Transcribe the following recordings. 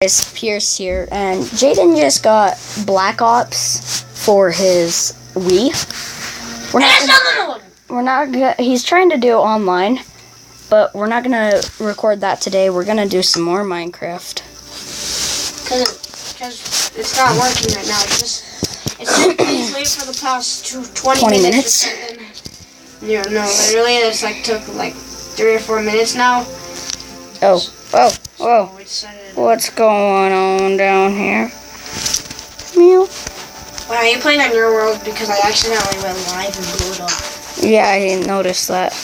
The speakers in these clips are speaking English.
It's Pierce here, and Jaden just got Black Ops for his Wii. He's trying to do it online, but we're not gonna record that today. We're gonna do some more Minecraft. Because it's not working right now. It's said please wait for the past 20 minutes. No, literally, it's took 3 or 4 minutes now. Whoa. What's going on down here? Meow. Wait, are you playing on your world? Because I accidentally went live and blew it up. Yeah, I didn't notice that.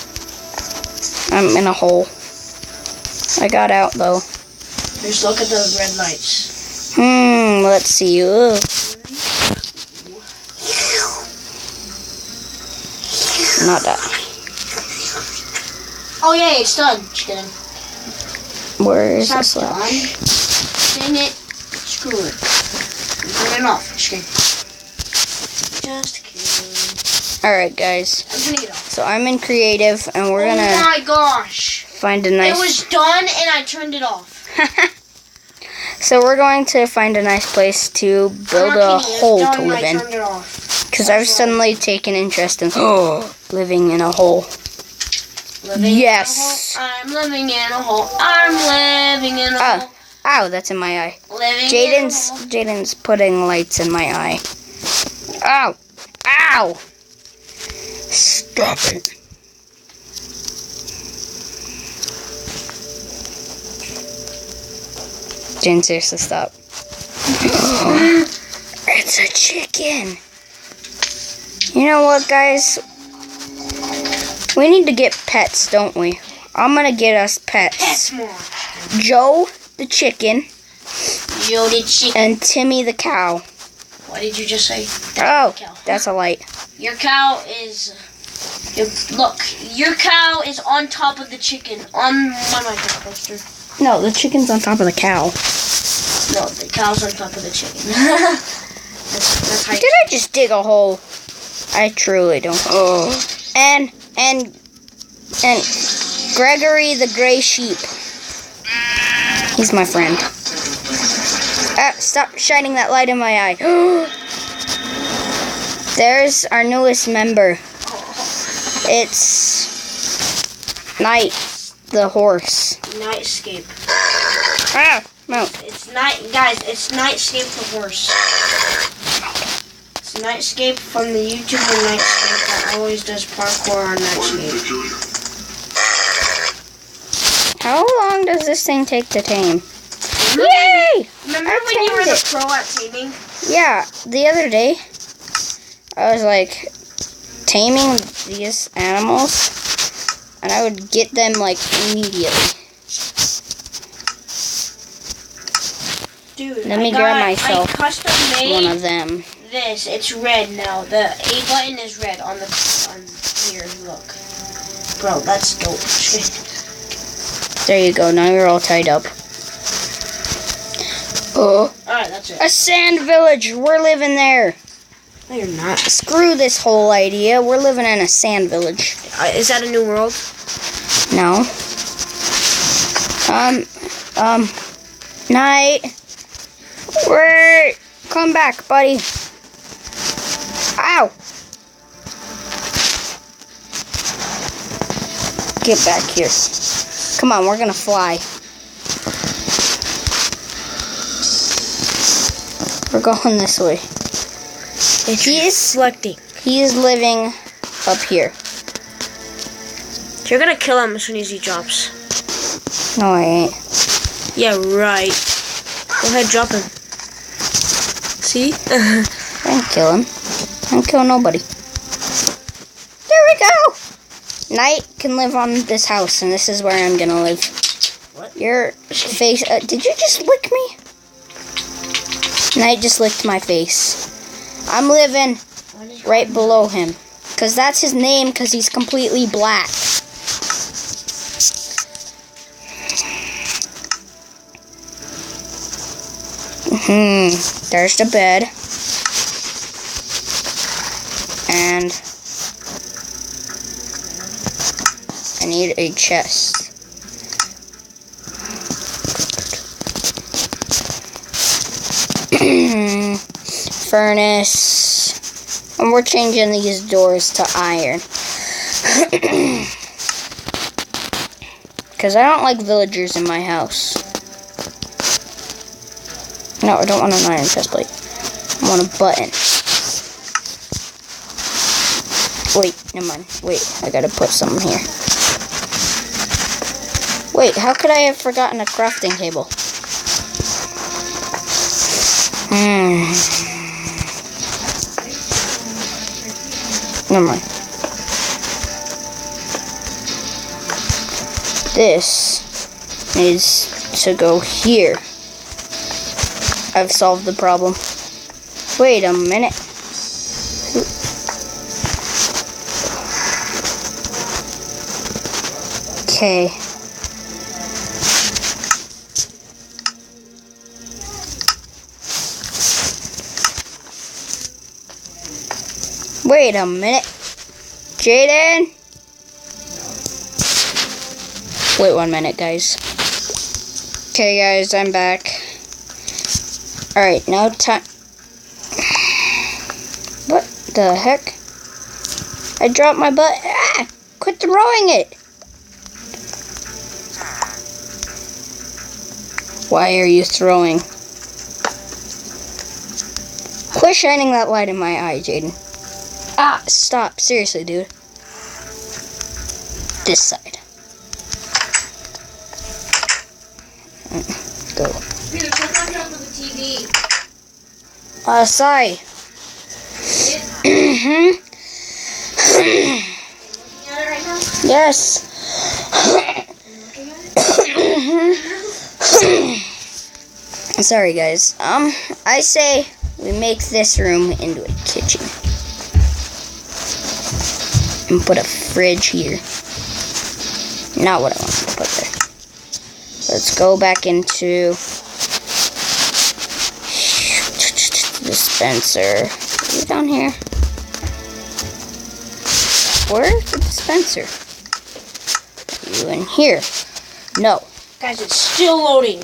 I'm in a hole. I got out, though. Just look at those red lights. Let's see. Ugh. Not that. Oh, yeah, it's done. Just kidding. Where is this done. Dang it. Screw it. Turn it off. Just kidding. Alright, guys. I'm gonna get off. So I'm in creative, and we're gonna... Oh my gosh. Find a nice... It was done, and I turned it off. So we're going to find a nice place to build a hole to live in. Because I've suddenly taken interest in living in a hole. Yes. I'm living in a hole. I'm living in a hole. Ow, that's in my eye. Jaden's putting lights in my eye. Ow. Ow. Stop it. Jaden, seriously, stop. It's a chicken. You know what, guys? We need to get pets, don't we? I'm gonna get us pets. Joe the chicken. Joe the chicken. And Timmy the cow. What did you just say? That's a light. Your cow is... Look, your cow is on top of the chicken. On my Minecraft poster. No, the chicken's on top of the cow. No, the cow's on top of the chicken. that's how Did I just dig a hole? I truly don't. And Gregory the gray sheep. He's my friend. Stop shining that light in my eye. There's our newest member. It's Night the horse. Nightscape. No. It's Nightscape the horse. It's Nightscape from the YouTuber Nightscape that always does parkour on Nightscape. How long does this thing take to tame? Yay! Remember when you were the pro at taming? Yeah, the other day, I was taming these animals, and I would get them immediately. Dude, let me grab myself I custom made one of them. This, it's red now. The A button is red on here. Look, bro, that's dope. There you go. Now you're all tied up. Alright, that's it. A sand village. We're living there. No, you're not. Screw this whole idea. We're living in a sand village. Is that a new world? No. Night. Wait. Come back, buddy. Ow. Get back here. Come on, we're gonna fly. We're going this way. He is selecting. He is living up here. You're gonna kill him as soon as he drops. No, I ain't. Yeah, right. Go ahead, drop him. See? I didn't kill him. I didn't kill nobody. There we go! Night can live on this house, and this is where I'm gonna live. What? Your face... did you just lick me? Night just licked my face. I'm living right below him. Because that's his name, because he's completely black. There's the bed. And I need a chest. Furnace. And we're changing these doors to iron. Because I don't like villagers in my house. No, I don't want an iron chest plate. I want a button. Wait, never mind. Wait, I gotta put something here. Wait, how could I have forgotten a crafting table? Never mind. This needs to go here. I've solved the problem. Wait a minute. Okay. Wait a minute. Jaden? Wait 1 minute, guys. Okay, guys, I'm back. Alright, now time. What the heck? I dropped my butt. Ah! Quit throwing it! Why are you throwing? Quit shining that light in my eye, Jaden. Ah, stop. Seriously, dude. This side. Go. Dude, check on top of the TV. Sai. Looking at it right now? Yes. Sorry, guys. I say we make this room into a kitchen. And put a fridge here. Not what I wanted to put there. Let's go back into dispenser. Are you down here? Where's the dispenser? Are you in here? No. Guys, it's still loading.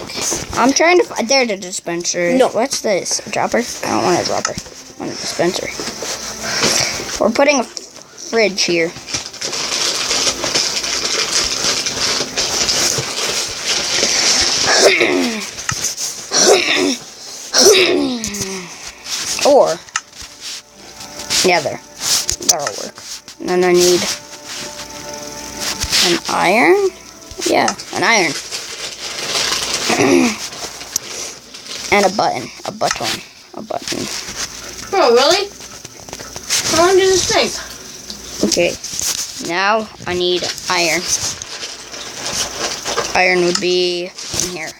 I'm trying to find. There's the dispenser. No. What's this? A dropper? I don't want a dropper. I want a dispenser. We're putting a fridge here. Or, yeah, that'll work. And then I need an iron. Yeah, an iron. And a button. A button. Oh, really? How long does this take? Okay, now I need iron. Iron would be in here.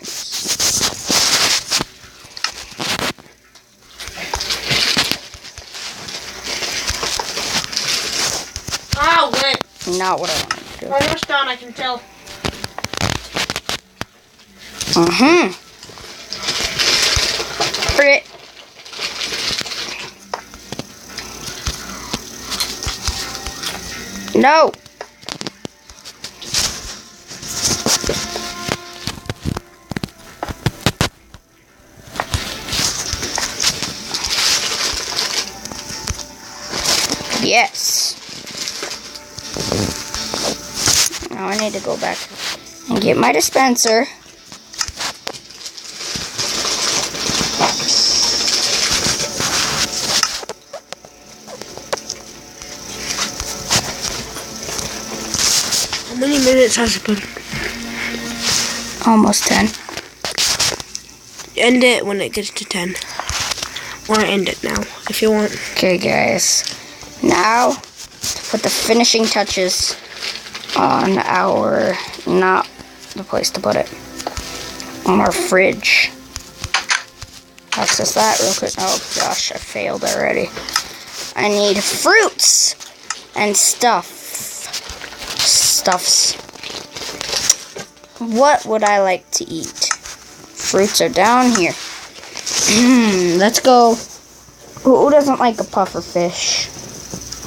Oh, wait. Not what I wanted to do. Almost done, I can tell. Frick. No. Yes. Now I need to go back and get my dispenser. How many minutes has it been? Almost 10. End it when it gets to 10. Or end it now, if you want. Okay, guys. Now, to put the finishing touches on our, not the place to put it, on our fridge. Access that real quick. Oh gosh, I failed already. I need fruits and stuffs. What would I like to eat? Fruits are down here. Let's go. Who doesn't like a puffer fish?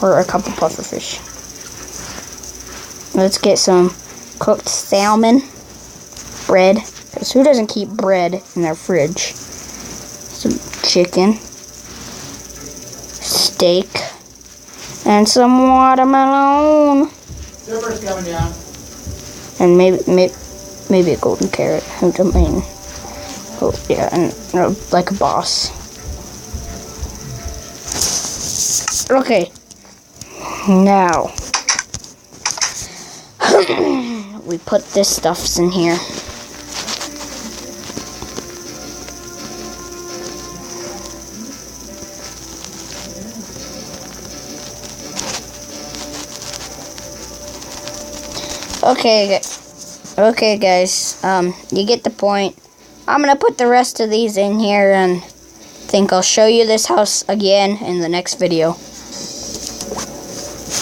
Or a couple puffer fish. Let's get some cooked salmon. Bread. Because who doesn't keep bread in their fridge? Some chicken, steak, and some watermelon. And maybe a golden carrot. I mean, oh yeah, and like a boss. Okay, now we put this stuffs in here. Okay, guys. You get the point. I'm gonna put the rest of these in here, and think I'll show you this house again in the next video.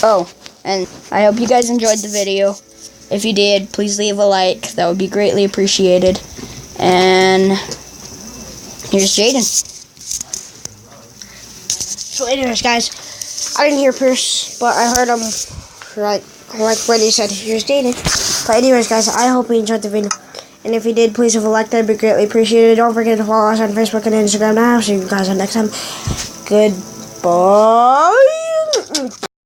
Oh, and I hope you guys enjoyed the video. If you did, please leave a like. That would be greatly appreciated. And here's Jaden. So anyways, guys, I didn't hear Pierce, but I heard him like when he said, here's Jaden. But anyways, guys, I hope you enjoyed the video. And if you did, please leave a like. That would be greatly appreciated. Don't forget to follow us on Facebook and Instagram now. See you guys on next time. Goodbye.